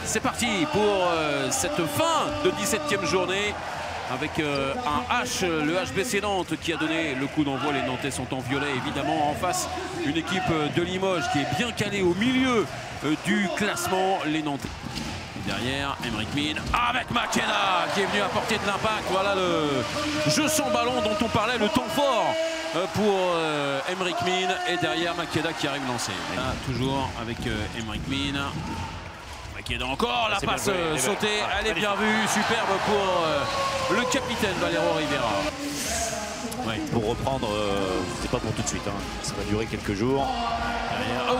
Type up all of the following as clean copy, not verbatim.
C'est parti pour cette fin de 17e journée avec un H, le HBC Nantes qui a donné le coup d'envoi. Les Nantais sont en violet évidemment. En face, une équipe de Limoges qui est bien calée au milieu du classement. Les Nantais. Et derrière, Aymeric Mine avec Makeda qui est venu apporter de l'impact. Voilà le jeu sans ballon dont on parlait, le temps fort pour Aymeric Mine. Et derrière, Makeda qui arrive lancé. Là, toujours avec Aymeric Mine. Makeda encore, la passe sautée, elle est bien vue, superbe pour le capitaine Valero Rivera. Ouais, pour reprendre, c'est pas pour tout de suite, hein. Ça va durer quelques jours. La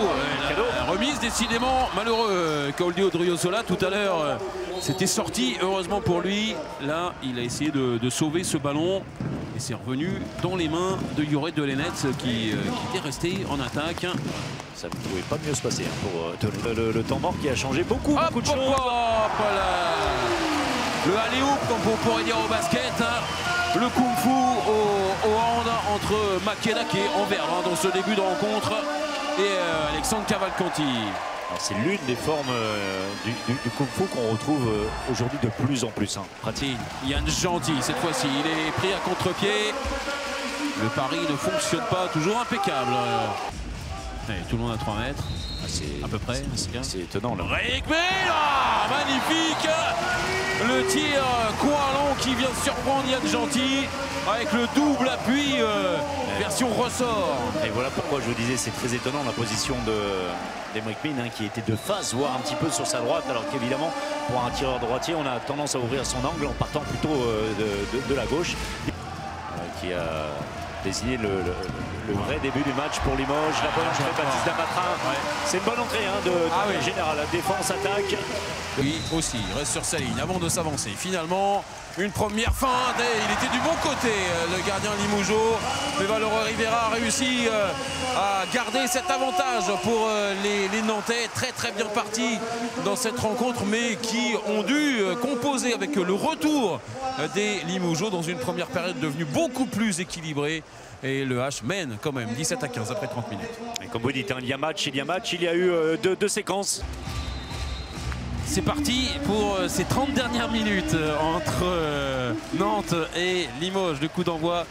remise décidément malheureux. Kauldé Odriozola tout à l'heure c'était sorti, heureusement pour lui. Là il a essayé de sauver ce ballon et c'est revenu dans les mains de Yored Dolenets qui était resté en attaque. Ça ne pouvait pas mieux se passer hein, pour le temps mort qui a changé beaucoup de choses. Le alley-oop comme on pourrait dire au basket. Le kung-fu au hand entre Makeda qui est en vert dans ce début de rencontre et Alexandre Cavalcanti. C'est l'une des formes du kung-fu qu'on retrouve aujourd'hui de plus en plus. Hein. Pratique. Yann Gentil cette fois-ci, il est pris à contre-pied. Le pari ne fonctionne pas, toujours impeccable. Allez, tout le monde à 3 mètres. À peu près. C'est étonnant là. Magnifique. Le tir Coalon qui vient surprendre Yann Gentil avec le double appui version ressort. Et voilà pourquoi je vous disais c'est très étonnant la position d'Aymeric Mine hein, qui était de face, voire un petit peu sur sa droite, alors qu'évidemment pour un tireur droitier on a tendance à ouvrir son angle en partant plutôt de la gauche. Qui a désigné le vrai début du match pour Limoges. La bonne entrée de Baptiste Damatrin. C'est une bonne entrée hein, de général. Défense, attaque. Lui aussi, il reste sur sa ligne avant de s'avancer. Finalement, une première feinte et il était du bon côté, le gardien Limougeau. Mais Valero Rivera a réussi à garder cet avantage pour les Nantais. Très bien partis dans cette rencontre, mais qui ont dû composer avec le retour des Limougeaux dans une première période devenue beaucoup plus équilibrée. Et le H mène quand même 17-15 après 30 minutes. Et comme vous dites, hein, il y a match, il y a eu deux séquences. C'est parti pour ces 30 dernières minutes entre Nantes et Limoges. Le coup d'envoi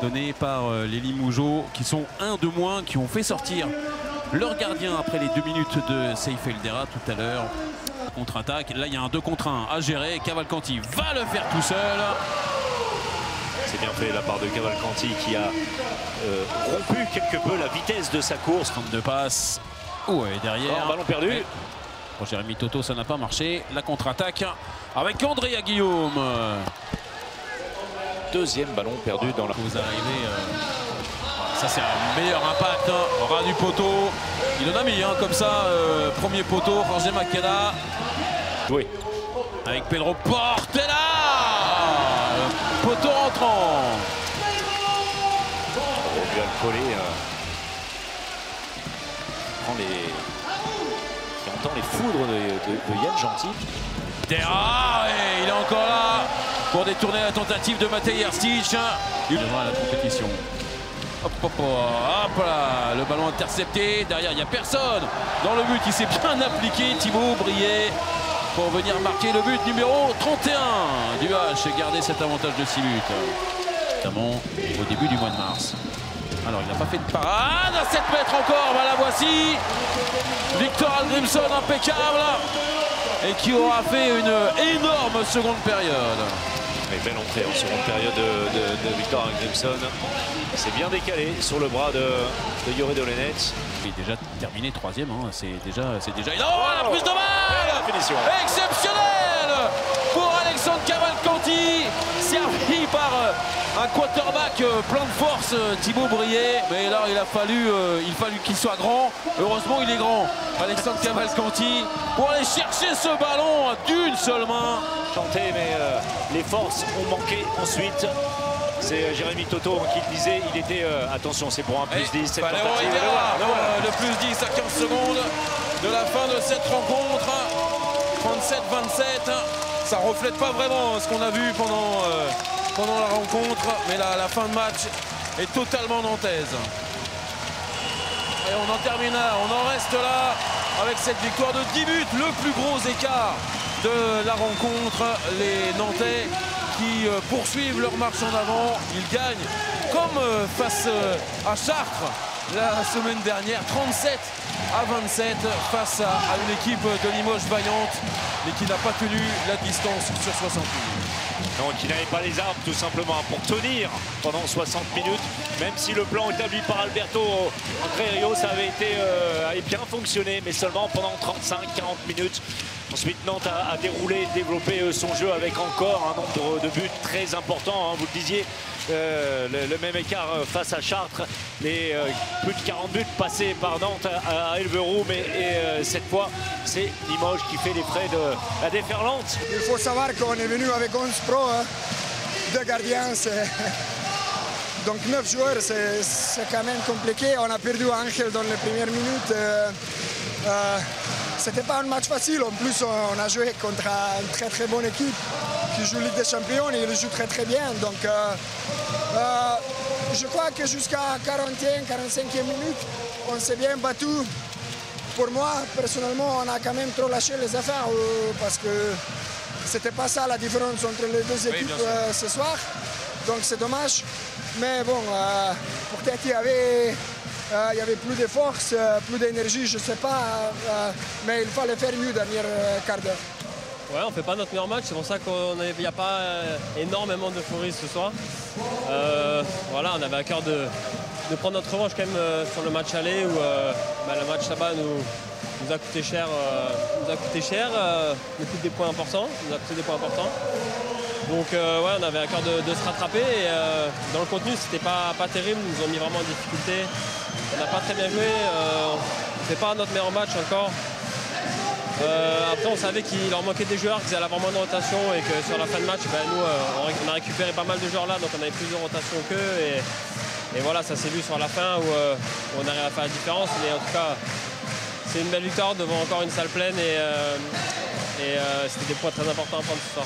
donné par les Limougeaux qui sont un de moins, qui ont fait sortir leur gardien après les 2 minutes de Seif Eldera tout à l'heure. Contre-attaque, là il y a un 2 contre 1 à gérer. Cavalcanti va le faire tout seul. C'est bien fait de la part de Cavalcanti qui a rompu quelque peu la vitesse de sa course. 32 passes. Ouais, derrière. Ballon perdu. Ouais. Pour Jérémy Toto, ça n'a pas marché. La contre-attaque avec Andrea Guillaume. Deuxième ballon perdu dans la... Vous arrivez... ça, c'est un meilleur impact. Hein. Ras du poteau. Il en a mis comme ça. Premier poteau, Jorge Makeda. Oui. Avec Pedro Portela. Poteau rentrant. On lui a collé. Qui entend les foudres de Yann Gentil. Terra, et il est encore là pour détourner la tentative de Matej Erstich. Il devra à la compétition. Hop là, le ballon intercepté. Derrière, il n'y a personne dans le but. Il s'est bien appliqué, Thibaut Brié, pour venir marquer le but numéro 31 du H et garder cet avantage de 6 buts. Notamment au début du mois de mars. Alors il n'a pas fait de parade, à 7 mètres encore, la voici. Victor Hallgrímsson impeccable et qui aura fait une énorme seconde période. Mais belle entrée en seconde période de Victor Hallgrímsson. C'est bien décalé sur le bras de Yored Dolenets. Il est déjà terminé 3e, hein. c'est déjà énorme. La prise de balle finition exceptionnelle pour Alexandre Cavalcanti, servi par un quarterback plein de force, Thibaut Brié. Mais là il fallu qu'il soit grand. Heureusement il est grand, Alexandre Cavalcanti, pour aller chercher ce ballon d'une seule main. Tenté, mais les forces ont manqué ensuite. C'est Jérémy Toto qui le disait, il était, attention c'est pour un plus 10, cette tentative. Le plus 10 à 15 secondes de la fin de cette rencontre. 37-27, ça reflète pas vraiment ce qu'on a vu pendant la rencontre, mais la fin de match est totalement nantaise. Et on en termine là, on en reste là. avec cette victoire de 10 buts, le plus gros écart de la rencontre. Les Nantais qui poursuivent leur marche en avant, ils gagnent comme face à Chartres la semaine dernière, 37 à 27 face à une équipe de Limoges vaillante, mais qui n'a pas tenu la distance sur 60 minutes. Non, qui n'avait pas les armes tout simplement pour tenir pendant 60 minutes, même si le plan établi par Alberto André-Rio, ça avait bien fonctionné, mais seulement pendant 35-40 minutes. Ensuite, Nantes a déroulé, développé son jeu avec encore un nombre de buts très important, hein, vous le disiez, le même écart face à Chartres, les plus de 40 buts passés par Nantes à Elverum, et cette fois, c'est Limoges qui fait les frais de la déferlante. Il faut savoir qu'on est venu avec 11 pros, hein, 2 gardiens, donc 9 joueurs, c'est quand même compliqué. On a perdu Angel dans les premières minutes. C'était pas un match facile. En plus, on a joué contre une très très bonne équipe qui joue Ligue des Champions et il joue très très bien. Donc, je crois que jusqu'à 40e, 45e minute, on s'est bien battu. Pour moi, personnellement, on a quand même trop lâché les affaires parce que c'était pas ça la différence entre les deux équipes ce soir. Donc c'est dommage. Mais bon, peut-être il y avait plus de force, plus d'énergie, je ne sais pas, mais il fallait faire mieux dernier quart d'heure. Ouais, on ne fait pas notre meilleur match, c'est pour ça qu'il n'y a pas énormément d'euphorie ce soir. Voilà, on avait à cœur de prendre notre revanche quand même sur le match aller où le match là-bas nous a coûté cher, nous coûte des points importants, nous a coûté des points importants. Donc ouais, on avait à cœur de se rattraper et dans le contenu c'était pas terrible, ils nous ont mis vraiment en difficulté. On n'a pas très bien joué, on ne fait pas notre meilleur match encore. Après on savait qu'il leur manquait des joueurs, qu'ils allaient avoir moins de rotation et que sur la fin de match, nous on a récupéré pas mal de joueurs là, donc on avait plus de rotation qu'eux et voilà, ça s'est vu sur la fin où on arrive à faire la différence, mais en tout cas c'est une belle victoire devant encore une salle pleine et c'était des points très importants à prendre ce soir.